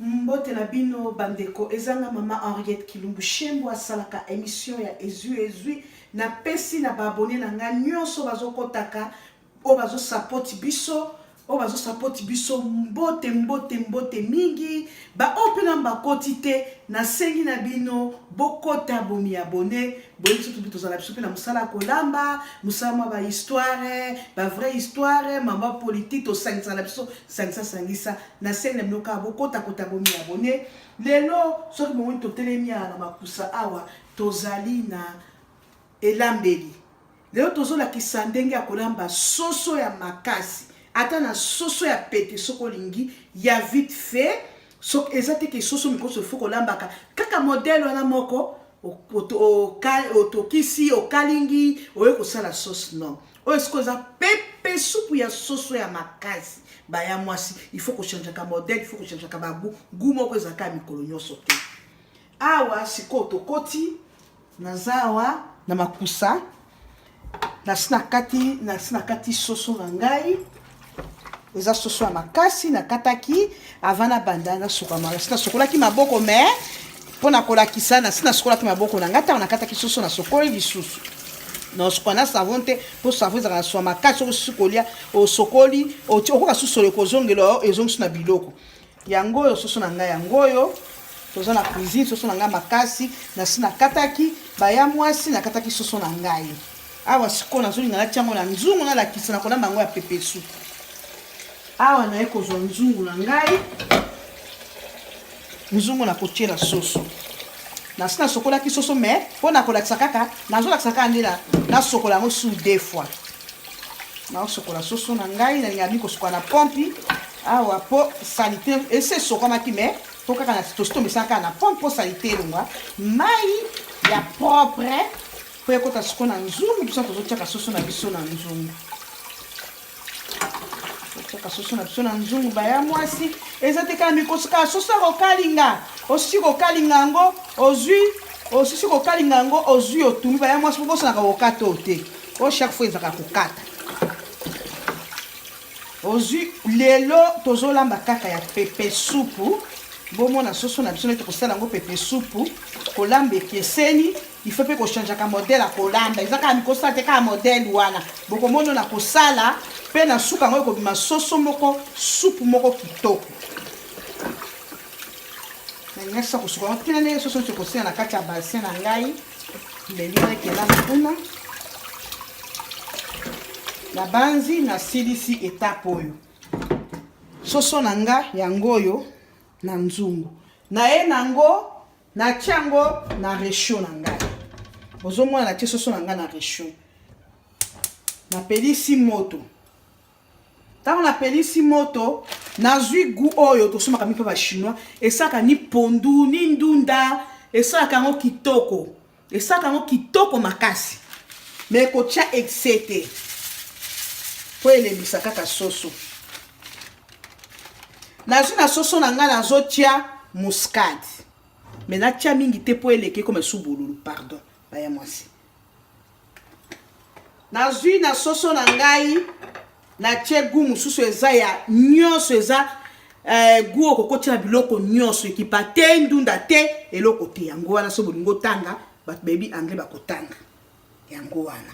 Mbote na bino bandeko ezanga mama Henriette Kilumbu Shembo asalaka émission ya ezui na pesi na babone na nga nyonso bazokotaka o bazo support biso mbote mingi ba opena mbakoti te na sengi na bino bokota bomi abone boyi surtout bito za la biso na musala kolamba musala ba histoire ba vraie histoire mama politique to sangisa la biso sangisa na sengi na bino ka bokota bomi abone lelo soki mo to telemia na makusa awa tozali na elambeli lelo tozola kisandenge ya kolamba soso ya makasi ata na soso ya pete soko lingi ya vite fait sok ezate ke soso mikoso foko lambaka kaka modèle wana moko otokisi okalingi oye kosala sauce non oyo sikoza pepe supu ya soso ya makasi baya mwasi il faut ko changer ka modèle il faut ko changer ka bagu gu moko ezaka mikolo nyonso te awa siko tokoti nazawa na makusa nasina kati soso na ngai eza soso ya makasi na kataki avana banda na sukamala sina sokolaki maboko me pona kolakisa na sina sokolaki maboko na ngata na kataki soso na sokoli lisusu na sokona savon te po savon za na so makasi o sukolia o sokoli o okoka susolo kozongelo ezongisu na biloko yango yo soso na ngai yango yo toza na cuisine soso na ngai makasi na sina kataki baya mwasi na kataki soso na ngai awa sikona zolinga na tiango na nzungu na lakisa na kolamba yango ya pepe soup awa na ekozwa nzungu na ngai nzungu na kotiela soso na sina sokolaki soso me pona kolakisa kaka nazolakisa kaka ndela na sokola yango sur deux fois na sokola soso na ngai na linga biko sokola na pompi awa po salite ese sokomaki me po kaka na tostombisa kaka na pompe po salite longa mai ya propre po ekota soko na nzungu biso tozotiaka soso na biso na nzungu toka soso na biso na nzungu baya mwasi eza te kala mikosuka soso kokalinga osisi kokalinga ngo ozwi otumi baya mwasi bosanaka kokata o te o chaque fois ezaka kokata ozwi lelo tozolamba kaka ya pepe supu bomona soso na biso neti kosala yango pepe supu kolamba ekeseni il faut que changer ka modèle à kolamba ezaka mikosa te ka modèle wana bokomono na kosala pe na suka ngo ko bima soso moko soupe moko kitoko na nyasa ko suka tina ne soso te kosala na kati ya bassin na ngai mbelire ke la kuna na banzi na silisi etape oyo soso na nga yangoyo na nzungu na ye nango na tiango na resho na ngai ozomona na tie soso na ngai na resho na pelisi moto tango na pelisi moto nazwi gu oyo tosomaka mipe ba chinois esaka ni pondu ni ndunda esaka yango kitoko makasi me kotia excès po elembisa kaka soso nazwi na soso na ngai nazotia muscade mais na tia mingi te po eleke comme subululu pardon baya mwasi nazwi na soso na ngai na tie gu mususu eza ya nyonso eza gu okokotia biloko nyonso ekipa te ndunda te eloko te yango wana so bolingo tanga but baby anglais bakotanga yango wana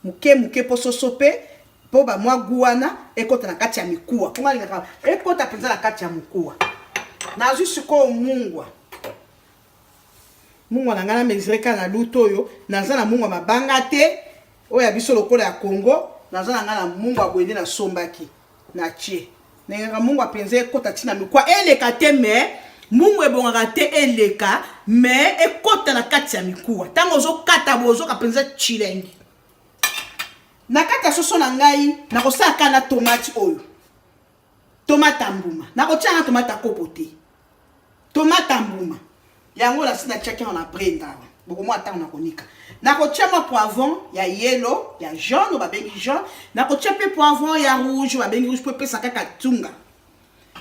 muke po soso pe po ba mwa gu wana ekota na kati ya mikuwa po ngalingaka ekota penza na kati ya mikuwa nazwi siko mungwa na ngana mezreka na luto oyo naza na mungwa mabanga te oya biso lokola ya Congo naza na ngana mungwa bwende na sombaki na tie nenga mungwa penze ekota tina mikwa eleka te me mungwa ebongaka te eleka me ekota na kati ya mikuwa tango ozokata bozo ka penze chilengi na kati ya soso na ngai na kosaka na tomate oyo tomate mbuma na kotia na tomate kopo te tomate mbuma yango la sina chaki on a prenda beaucoup moi tant na konika na kotia ma poivron ya yellow ya jaune ba bengi jaune na kotia pe poivron ya rouge ba bengi rouge pe pesa kaka tunga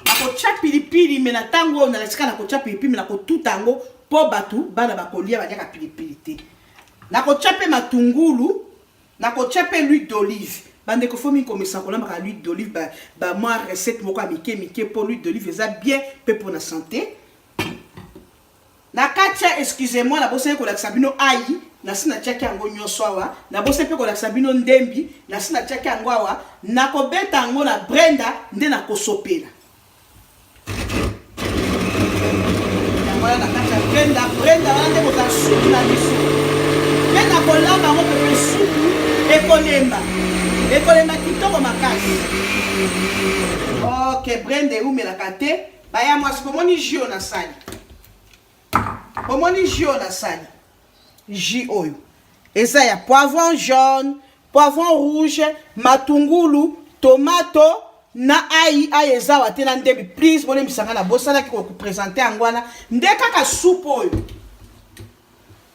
na kotia pilipili me na tango na sika na kotia pilipili na kotuta ngo po batu bana bakolia ba diaka pilipili te na kotia pe matungulu na kotia pe l'huile d'olive bande ko fomi komisa kolamba l'huile d'olive ba moi recette moko mike pour l'huile d'olive eza bien pe pour la santé. Na katia excusez-moi na bosse ko lakisa bino ayi na sina tiaki yango nyonso awa na bosse pe ko lakisa bino ndembi na sina tiaki yango awa na ko beta yango na Brenda nde na ko sopela. Voilà na katia Brenda wana nde ko ta soupe na biso. Mais na ko lamba yango pe soupe ekolemba kitoko makasi. Ok, Brenda eumela kate baya mwasi pomoni jio na sali. Pomoni jio na sali. Jus oyo. Eza ya poivron jaune, poivron rouge, matungulu, tomato na ayi eza watena ndebi. Please bone misanga na bosala ki ko présenter angwana nde kaka soupe oyo.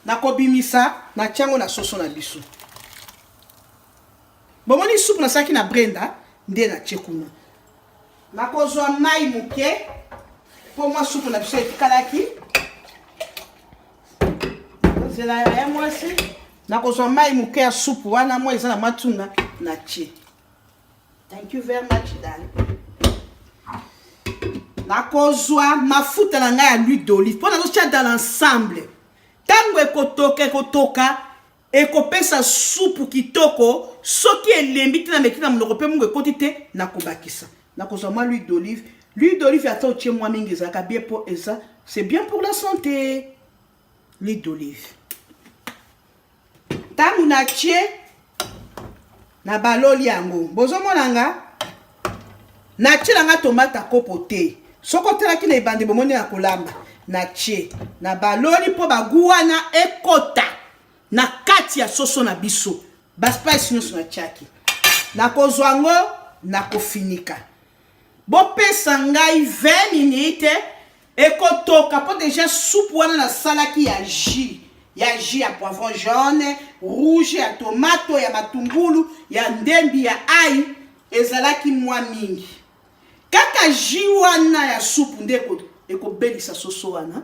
Na kobimisa na tiango na soso na biso. Bomoni soupe na saki na Brenda nde na tchekuna. Na kozwa mai muke po mwa soupe na biso ekalaki. Zela ya mwasi na kozwa mai muke ya soupe wana mwa eza na matunga na tie. Thank you very much darling. Na kozwa mafuta na ngai ya l'huile d'olive po na zo tia dans l'ensemble. Tango ekotoka ekopesa soupe kitoko soki elembi tina mekina muloko pe mungu ekoti te na kobakisa. Na kozwa mwa l'huile d'olive. L'huile d'olive ata otie mwa mingi ezalaka bien po eza. C'est bien pour la santé. L'huile d'olive. Tangu na tie na baloli yango. Bozomona nga na tie nga tomate kopo te. Soko telaki na ebande bomoni na kolamba na tie na baloli po baguana ekota na kati ya soso na biso. Baspice nyonso na tiaki. Na kozwa ngo na kofinika. Bopesa ngai 20 minutes ekotoka po déjà soupe wana na salaki ya jus. Ya jus ya poivron jaune, rouge, ya tomato, ya matungulu, ya ndembi, ya ail, ezalaki mwa mingi. Kaka jus wana ya soupe ndeko ekobelisa soso wana.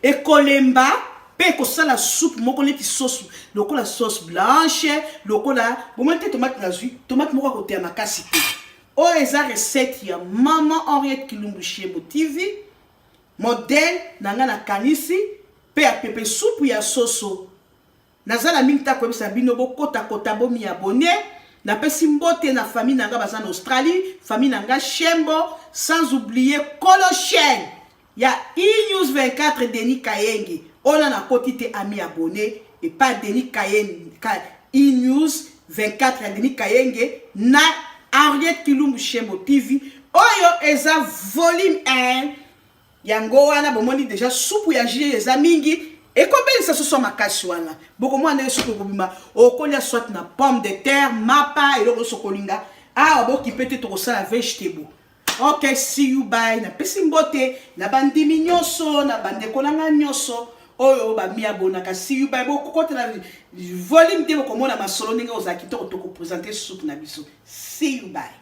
Ekolemba pe ekosala soupe moko neti sauce, lokola sauce blanche, lokola bomete tomate na zui, tomate moko kote ya makasi te. O eza recette ya Maman Henriette Kilumbu Shebo TV. Modèle nanga na kanisi pe ya pepe soupe ya soso. Nazala mingi ta kwebisa bino bo kota bomi abonné. Na pesi mbote na famille nanga baza na Australie, famille nanga Shembo, sans oublier Kolo Chen. Ya E-News 24 Denis Kayenge. On a koti te ami abonné et pas Denis Kayenge. E-News 24 Denis Kayenge na Henriette Kilumbu Shebo TV. Oyo eza volume 1. Yango wana bomoni déjà soupe ya jus eza mingi ekobelisa soso makasi wana boko mwana soupe kobima okolia soit na pomme de terre mapa eloko sokolinga boki pete to kosala vegetable. Okay, see you bye na pesi mbote na bandimi nyonso na bandeko nanga nyonso oyo ba mi abona ka see you bye boko kota na volume de boko mona masolo ninga ozaki to ko présenter soupe na biso. See you bye.